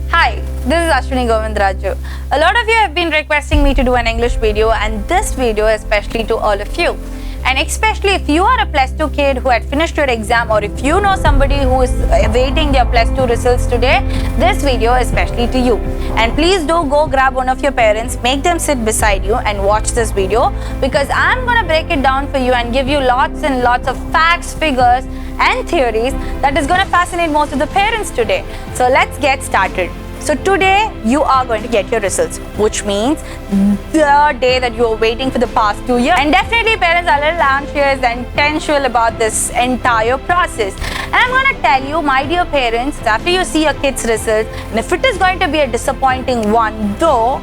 Hi, this is Ashwini Govindaraju. A lot of you have been requesting me to do an English video, and this video is especially to all of you. And especially if you are a plus 2 kid who had finished your exam, or if you know somebody who is awaiting their plus 2 results today, this video is especially to you. And please do go grab one of your parents, make them sit beside you and watch this video, because I'm going to break it down for you and give you lots and lots of facts, figures and theories that is going to fascinate most of the parents today. So let's get started. So today you are going to get your results, which means the day that you are waiting for the past 2 years. And definitely parents are a little anxious and tensional about this entire process. And I'm going to tell you, my dear parents, after you see your kids' results, and if it is going to be a disappointing one, though,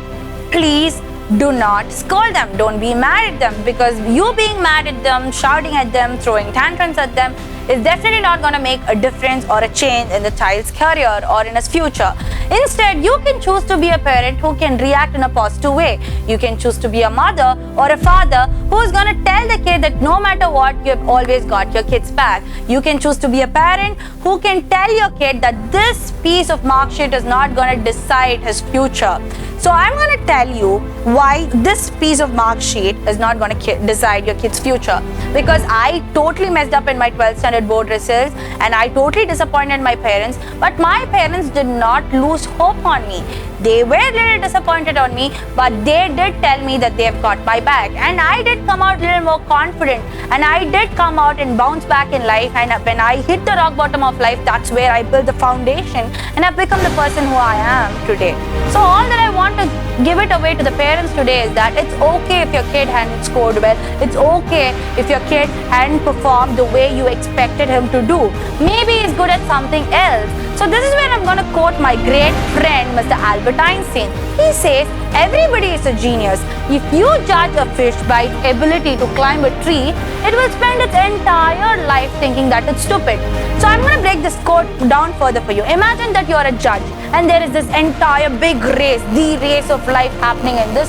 please do not scold them. Don't be mad at them, because you being mad at them, shouting at them, throwing tantrums at them is definitely not going to make a difference or a change in the child's career or in his future. Instead, you can choose to be a parent who can react in a positive way. You can choose to be a mother or a father who is going to tell the kid that no matter what, you have always got your kid's back. You can choose to be a parent who can tell your kid that this piece of mark sheet is not going to decide his future. So I'm going to tell you why this piece of mark sheet is not going to decide your kid's future. Because I totally messed up in my 12th standard board results and I totally disappointed my parents. But my parents did not lose hope on me. They were a little disappointed on me, but they did tell me that they have got my back. And I did come out a little more confident. And I did come out and bounce back in life. And when I hit the rock bottom of life, that's where I built the foundation. And I've become the person who I am today. So all that I want to give it away to the parents today is that it's okay if your kid hadn't scored well. It's okay if your kid hadn't performed the way you expected him to do. Maybe he's good at something else. So this is where I'm going to quote my great friend, Mr. Albert Einstein. He says, everybody is a genius. If you judge a fish by its ability to climb a tree, it will spend its entire life thinking that it's stupid. So I'm going to break this quote down further for you. Imagine that you're a judge and there is this entire big race, the race of life happening in this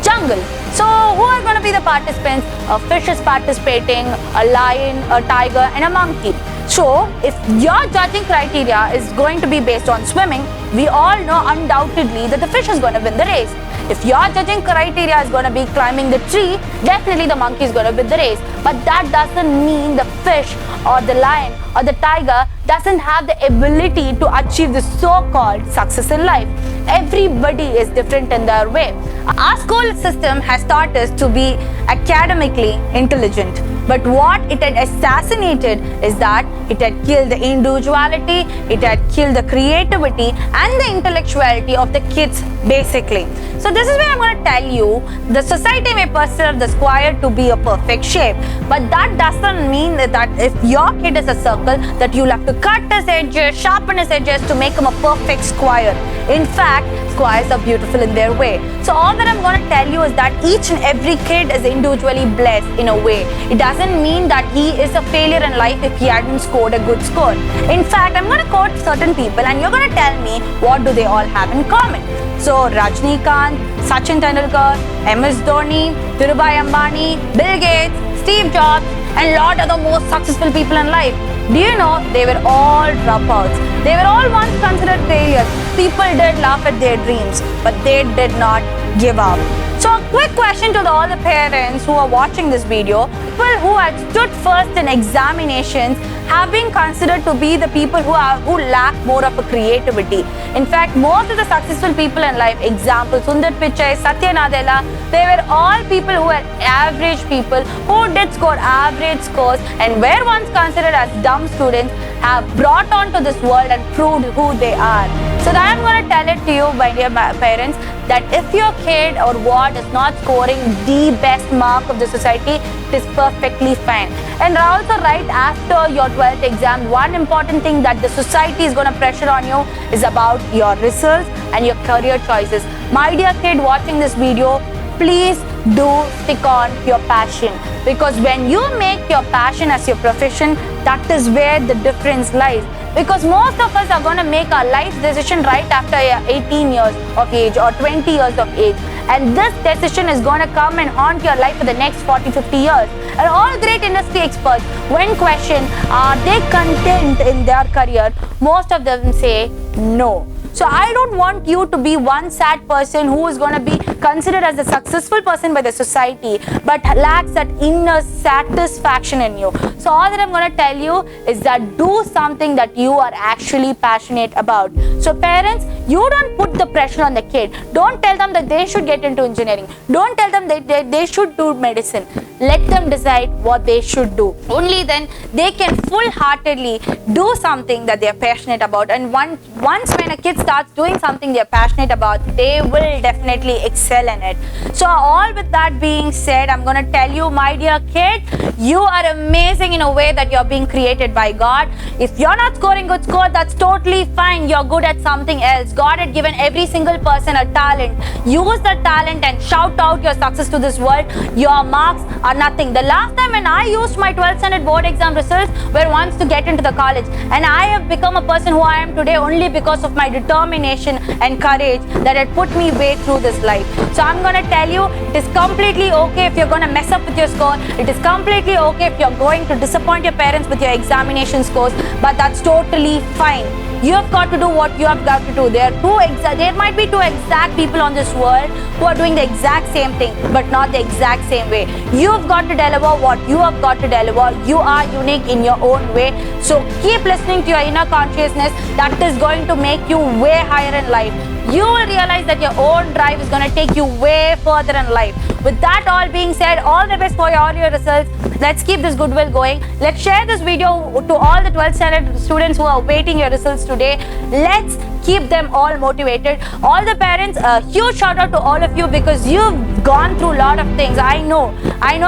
jungle. So who are going to be the participants? A fish is participating, a lion, a tiger and a monkey. So if your judging criteria is going to be based on swimming, we all know undoubtedly that the fish is going to win the race. If your judging criteria is going to be climbing the tree, definitely the monkey is going to win the race. But that doesn't mean the fish or the lion or the tiger doesn't have the ability to achieve the so-called success in life. Everybody is different in their way. Our school system has taught us to be academically intelligent. But what it had assassinated is that it had killed the individuality, it had killed the creativity and the intellectuality of the kids basically. So this is where I'm going to tell you, the society may perceive the square to be a perfect shape. But that doesn't mean that if your kid is a circle, that you'll have to cut his edges, sharpen his edges to make him a perfect square. In fact, squares are beautiful in their way. So all that I'm going to tell you is that each and every kid is individually blessed in a way. It doesn't mean that he is a failure in life if he hadn't scored a good score. In fact, I'm going to quote certain people and you're going to tell me what do they all have in common. So Rajnikant, Sachin Tendulkar, MS Dhoni, Dhirubhai Ambani, Bill Gates, Steve Jobs and a lot of the most successful people in life. Do you know they were all dropouts? They were all once considered failures. People did laugh at their dreams, but they did not give up. So a quick question to all the parents who are watching this video. People who had stood first in examinations have been considered to be the people who lack more of a creativity. In fact, most of the successful people in life, example Sundar Pichai, Satya Nadella, they were all people who were average people who did score average scores and were once considered as dumb students, have brought onto this world and proved who they are. So that I'm going to tell it to you, my dear parents, that if your kid or what is not scoring the best mark of the society, it is perfectly fine. And also right after your 12th exam, one important thing that the society is going to pressure on you is about your results and your career choices. My dear kid watching this video, please do stick on your passion, because when you make your passion as your profession, that is where the difference lies. Because most of us are going to make our life decision right after 18 years of age or 20 years of age. And this decision is going to come and haunt your life for the next 40-50 years. And all great industry experts, when questioned, are they content in their career, most of them say no. So I don't want you to be one sad person who is going to be considered as a successful person by the society but lacks that inner satisfaction in you. So all that I'm going to tell you is that do something that you are actually passionate about. So parents, you don't put the pressure on the kid. Don't tell them that they should get into engineering. Don't tell them that they should do medicine. Let them decide what they should do. Only then they can full-heartedly do something that they are passionate about. And once when a kid starts doing something they are passionate about, they will definitely excel in it. So all with that being said, I'm going to tell you, my dear kid, you are amazing in a way that you're being created by God. If you're not scoring good score, that's totally fine. You're good at something else. God had given every single person a talent. Use the talent and shout out your success to this world. Your marks are nothing. The last time when I used my 12th standard board exam results were once to get into the college, and I have become a person who I am today only because of my determination and courage that had put me way through this life. So I'm going to tell you, it is completely okay if you're going to mess up with your score. It is completely okay if you're going to disappoint your parents with your examination scores, but that's totally fine. You have got to do what you have got to do. There might be two exact people on this world who are doing the exact same thing, but not the exact same way. You have got to deliver what you have got to deliver. You are unique in your own way. So keep listening to your inner consciousness. That is going to make you way higher in life. You will realize that your own drive is going to take you way further in life. With that all being said, all the best for all your results. Let's keep this goodwill going. Let's share this video to all the 12th standard students who are awaiting your results today. Let's keep them all motivated. All the parents, a huge shout out to all of you because you've gone through a lot of things. I know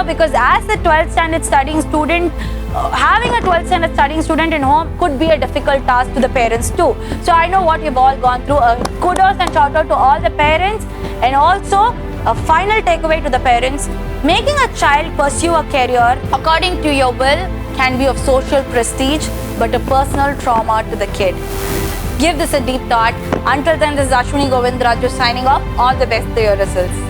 because as a 12th standard studying student, having a 12th standard studying student in home could be a difficult task to the parents too. So I know what you've all gone through. Kudos and shout out to all the parents. And also a final takeaway to the parents: making a child pursue a career according to your will can be of social prestige but a personal trauma to the kid. Give this a deep thought. Until then, this is Ashwini Govindaraju signing off. All the best to your results.